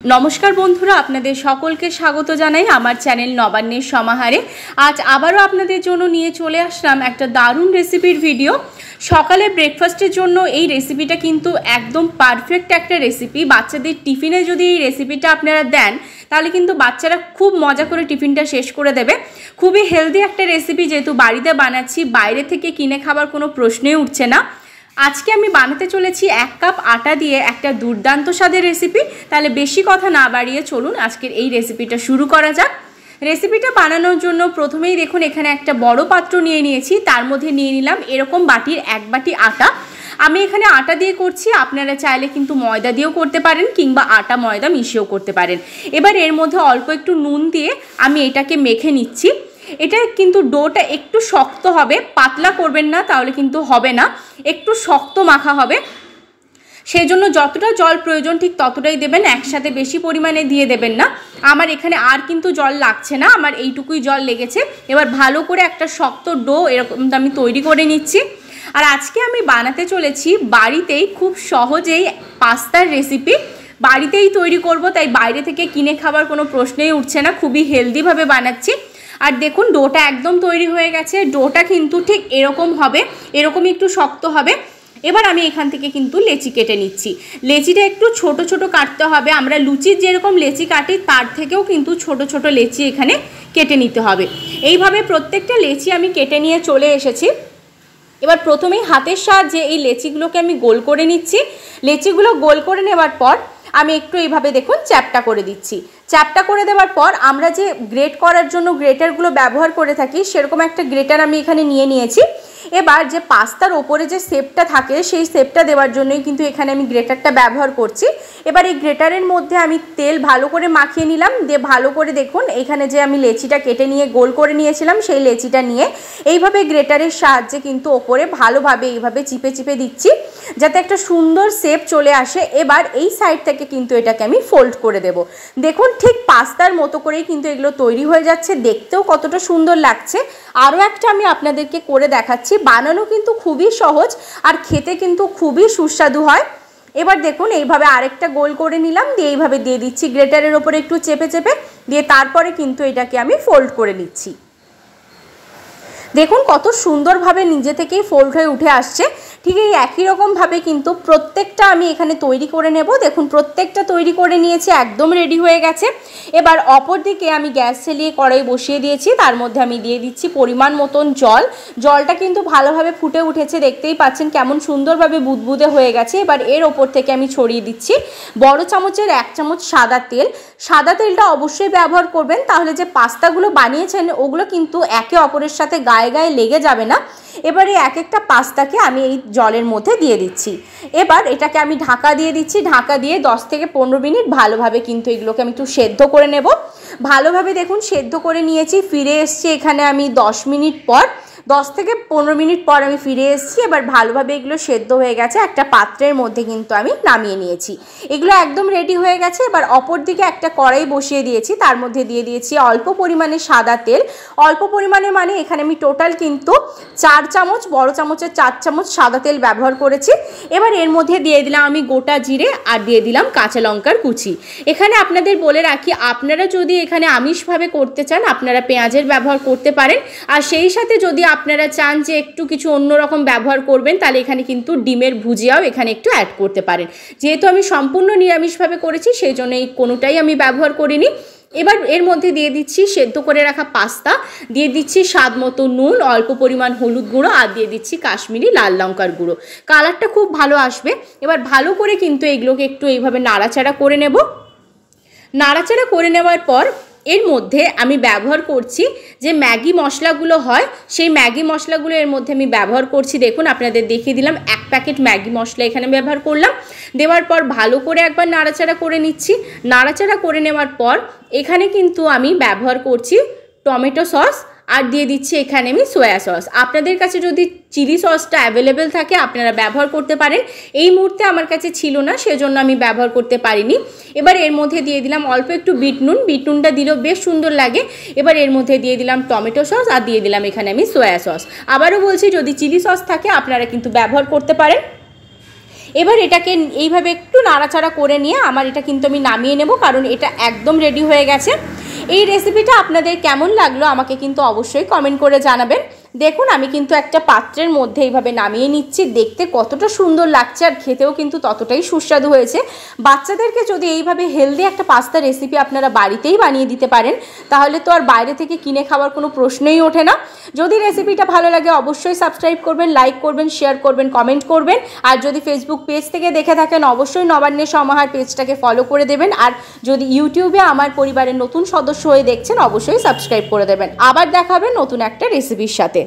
नमस्कार बंधुरा आपनादेर सकलके स्वागत जानाई आमार चैनल नबान्नेर समाहारे। आज आबारो आपनादेर जोन्नो निये चले आसलाम एकटा दारुण रेसिपिर भिडियो। सकाले ब्रेकफास्टेर जोन्नो एई रेसिपिटा किन्तु एकदम पारफेक्ट एकटा रेसिपि। बाच्चादेर टिफिने जोदि एई रेसिपिटा आपनारा देन ताहले किन्तु बाच्चारा खूब मजा करे टिफिनटा शेष करे देबे। खूबই हेल्दी एकटा रेसिपि, जेहेतु बाड़ीते बानाচ্ছি, बाइरे थेके किने खाবার कोनो प्रश्नই उठছে না। आज के आमी बानाते चलेছি 1 কাপ आटा दिए एक दुर्दान्त स्वादेर रेसिपि। ताहले बेशी कथा ना बाड़िए चलुन आजकेर एई रेसिपिटा शुरू करा जाक। रेसिपिटा बानानोर जोन्नो प्रथमेई देखुन एखाने एक बड़ो पात्र निये निয়েছি, तार मধ্যে निये निलाम एरकम बाटिर 1 बाटी आटा। आमी एखाने आटा दिए करছি, आपनारा चाइले किन्तु मयदा दिएও करते पारेन किंबा आटा मयदा मिशिয়েও करते पारेन। एबार एर मধ্যে अल्प एकटु नुन दिए आमी एटाके मेखे निচ্ছি। এটা কিন্তু ডোটা একটু শক্ত হবে, পাতলা করবেন না তাহলে কিন্তু হবে না, একটু শক্ত মাখা হবে। সেই জন্য যতটা জল প্রয়োজন ঠিক ততটাই দেবেন, একসাথে বেশি পরিমাণে দিয়ে দেবেন না। আমার এখানে আর কিন্তু জল লাগছে না, আমার এইটুকুই জল লেগেছে। এবার ভালো করে একটা শক্ত ডো এরকম আমি তৈরি করে নিচ্ছি। আর আজকে আমি বানাতে চলেছি বাড়িতেই খুব সহজেই পাস্তার রেসিপি। বাড়িতেই তৈরি করব, তাই বাইরে থেকে কিনে খাবার কোনো প্রশ্নই উঠছে না, খুবই হেলদি ভাবে বানাচ্ছি। আর দেখুন ডোটা একদম তৈরি হয়ে গেছে। ডোটা কিন্তু ঠিক এরকম হবে, এরকমই একটু শক্ত হবে। এবার আমি এখান থেকে কিন্তু লেচি কেটে নিচ্ছি। লেচিটা একটু ছোট ছোট কাটতে হবে, আমরা লুচির যেরকম লেচি কাটি তার থেকেও কিন্তু ছোট ছোট লেচি এখানে কেটে নিতে হবে। এইভাবে প্রত্যেকটা লেচি আমি কেটে নিয়ে চলে এসেছি। এবার প্রথমেই হাতের সাহায্যে এই লেচিগুলোকে আমি গোল করে নিচ্ছি। লেচিগুলো গোল করে নেবার পর আমি একটু এইভাবে দেখুন চ্যাপটা করে দিচ্ছি। চ্যাপটা করে দেওয়ার পর আমরা যে গ্রেট করার জন্য গ্রেটারগুলো ব্যবহার করে থাকি সেরকম একটা গ্রেটার আমি এখানে নিয়ে নিয়েছি। এবার যে পাস্তার ওপরে যে শেপটা থাকে সেই শেপটা দেওয়ার জন্যই কিন্তু এখানে আমি গ্রেটারটা ব্যবহার করছি। এবার এই গ্রেটারের মধ্যে আমি তেল ভালো করে মাখিয়ে নিলাম, দিয়ে ভালো করে দেখুন এখানে যে আমি লেচিটা কেটে নিয়ে গোল করে নিয়েছিলাম সেই লেচিটা নিয়ে এইভাবে গ্রেটারের সাহায্যে কিন্তু ওপরে ভালোভাবে এইভাবে চিপে চিপে দিচ্ছি যাতে একটা সুন্দর শেপ চলে আসে। এবার এই সাইড থেকে কিন্তু এটাকে আমি ফোল্ড করে দেব। দেখুন ঠিক পাস্তার মতো করেই কিন্তু এগুলো তৈরি হয়ে যাচ্ছে, দেখতেও কতটা সুন্দর লাগছে। আরও একটা আমি আপনাদেরকে করে দেখাচ্ছি, বানানো কিন্তু খুবই সহজ আর খেতে কিন্তু খুবই সুস্বাদু হয়। এবার দেখুন এইভাবে আরেকটা গোল করে নিলাম, দিয়ে এইভাবে দিয়ে দিচ্ছি গ্রেটারের ওপরে একটু চেপে চেপে, দিয়ে তারপরে কিন্তু এটাকে আমি ফোল্ড করে নিচ্ছি। দেখুন কত সুন্দরভাবে নিজে থেকেই ফোল্ড হয়ে উঠে আসছে। ঠিক এই একই রকমভাবে কিন্তু প্রত্যেকটা আমি এখানে তৈরি করে নেব। দেখুন প্রত্যেকটা তৈরি করে নিয়েছি, একদম রেডি হয়ে গেছে। এবার অপর দিকে আমি গ্যাস জ্বালিয়ে কড়াই বসিয়ে দিয়েছি, তার মধ্যে আমি দিয়ে দিচ্ছি পরিমাণ মতন জল। জলটা কিন্তু ভালোভাবে ফুটে উঠেছে, দেখতেই পাচ্ছেন কেমন সুন্দরভাবে বুদবুদে হয়ে গেছে। এবার এর ওপর থেকে আমি ছড়িয়ে দিচ্ছি বড় চামচের 1 চামচ সাদা তেল। সাদা তেলটা অবশ্যই ব্যবহার করবেন, তাহলে যে পাস্তাগুলো বানিয়েছেন ওগুলো কিন্তু একে অপরের সাথে গায়ে গায়ে লেগে যাবে না। এবারে এক একটা পাস্তাকে আমি এই জলের মধ্যে দিয়ে দিচ্ছি। এবার এটাকে আমি ঢাকা দিয়ে দিচ্ছি। ঢাকা দিয়ে 10 থেকে 15 মিনিট ভালোভাবে কিন্তু এগুলোকে আমি একটু সেদ্ধ করে নেব। ভালোভাবে দেখুন সেদ্ধ করে নিয়েছি। ফিরে এসেছি এখানে আমি 10 মিনিট পর, 10 থেকে 15 মিনিট পর আমি ফিরে এসেছি। এবার ভালোভাবে এগুলো সেদ্ধ হয়ে গেছে, একটা পাত্রের মধ্যে কিন্তু আমি নামিয়ে নিয়েছি। এগুলো একদম রেডি হয়ে গেছে। এবার অপর দিকে একটা কড়াই বসিয়ে দিয়েছি, তার মধ্যে দিয়ে দিয়েছি অল্প পরিমাণে সাদা তেল। অল্প পরিমাণে মানে এখানে আমি টোটাল কিন্তু 4 চামচ, বড় চামচের 4 চামচ সাদা তেল ব্যবহার করেছি। এবার এর মধ্যে দিয়ে দিলাম আমি গোটা জিরে আর দিয়ে দিলাম কাঁচা লঙ্কার কুচি। এখানে আপনাদের বলে রাখি, আপনারা যদি এখানে আমিষভাবে করতে চান আপনারা পেঁয়াজের ব্যবহার করতে পারেন, আর সেই সাথে যদি আপনারা চান যে একটু কিছু অন্যরকম ব্যবহার করবেন তাহলে এখানে কিন্তু ডিমের ভুজিয়াও এখানে একটু অ্যাড করতে পারেন। যেহেতু আমি সম্পূর্ণ নিরামিষভাবে করেছি সেই জন্য এই কোনোটাই আমি ব্যবহার করিনি। এবার এর মধ্যে দিয়ে দিচ্ছি সেদ্ধ করে রাখা পাস্তা, দিয়ে দিচ্ছি স্বাদ মতো নুন, অল্প পরিমাণ হলুদ গুঁড়ো আর দিয়ে দিচ্ছি কাশ্মীরি লাল লঙ্কার গুঁড়ো। কালারটা খুব ভালো আসবে। এবার ভালো করে কিন্তু এগুলোকে একটু এইভাবে নাড়াচাড়া করে নেব। নাড়াচাড়া করে নেওয়ার পর এর মধ্যে আমি ব্যবহার করছি যে ম্যাগি মশলাগুলো হয় সেই ম্যাগি মশলাগুলো এর মধ্যে আমি ব্যবহার করছি। দেখুন আপনাদের দেখিয়ে দিলাম 1 প্যাকেট ম্যাগি মশলা এখানে ব্যবহার করলাম। দেওয়ার পর ভালো করে একবার নাড়াচাড়া করে নিচ্ছি। নাড়াচাড়া করে নেওয়ার পর এখানে কিন্তু আমি ব্যবহার করছি টমেটো সস আর দিয়ে দিচ্ছি এখানে আমি সয়া সস। আপনাদের কাছে যদি চিলি সসটা অ্যাভেলেবেল থাকে আপনারা ব্যবহার করতে পারেন। এই মুহূর্তে আমার কাছে ছিল না সেজন্য আমি ব্যবহার করতে পারিনি। এবার এর মধ্যে দিয়ে দিলাম অল্প একটু বিট নুন, বিট নুনটা দিলেও বেশ সুন্দর লাগে। এবার এর মধ্যে দিয়ে দিলাম টমেটো সস আর দিয়ে দিলাম এখানে আমি সয়া সস। আবারও বলছি যদি চিলি সস থাকে আপনারা কিন্তু ব্যবহার করতে পারেন। এবার এটাকে এইভাবে একটু নাড়াচাড়া করে নিয়ে আমার এটা কিন্তু আমি নামিয়ে নেব, কারণ এটা একদম রেডি হয়ে গেছে। এই রেসিপিটা আপনাদের কেমন লাগলো আমাকে কিন্তু অবশ্যই কমেন্ট করে জানাবেন। দেখুন আমি কিন্তু একটা পাত্রের মধ্যে এইভাবে নামিয়ে নিচ্ছি। দেখতে কতটা সুন্দর লাগছে আর খেতেও কিন্তু ততটাই সুস্বাদু হয়েছে। বাচ্চাদেরকে যদি এইভাবে হেলদি একটা পাস্তা রেসিপি আপনারা বাড়িতেই বানিয়ে দিতে পারেন, তাহলে তো আর বাইরে থেকে কিনে খাওয়ার কোনো প্রশ্নই ওঠে না। যদি রেসিপিটা ভালো লাগে অবশ্যই সাবস্ক্রাইব করবেন, লাইক করবেন, শেয়ার করবেন, কমেন্ট করবেন। আর যদি ফেসবুক পেজ থেকে দেখে থাকেন অবশ্যই নবান্নের সমাহার পেজটাকে ফলো করে দেবেন। আর যদি ইউটিউবে আমার পরিবারের নতুন সদস্য হয়ে দেখছেন অবশ্যই সাবস্ক্রাইব করে দেবেন। আবার দেখা হবে নতুন একটা রেসিপির সাথে।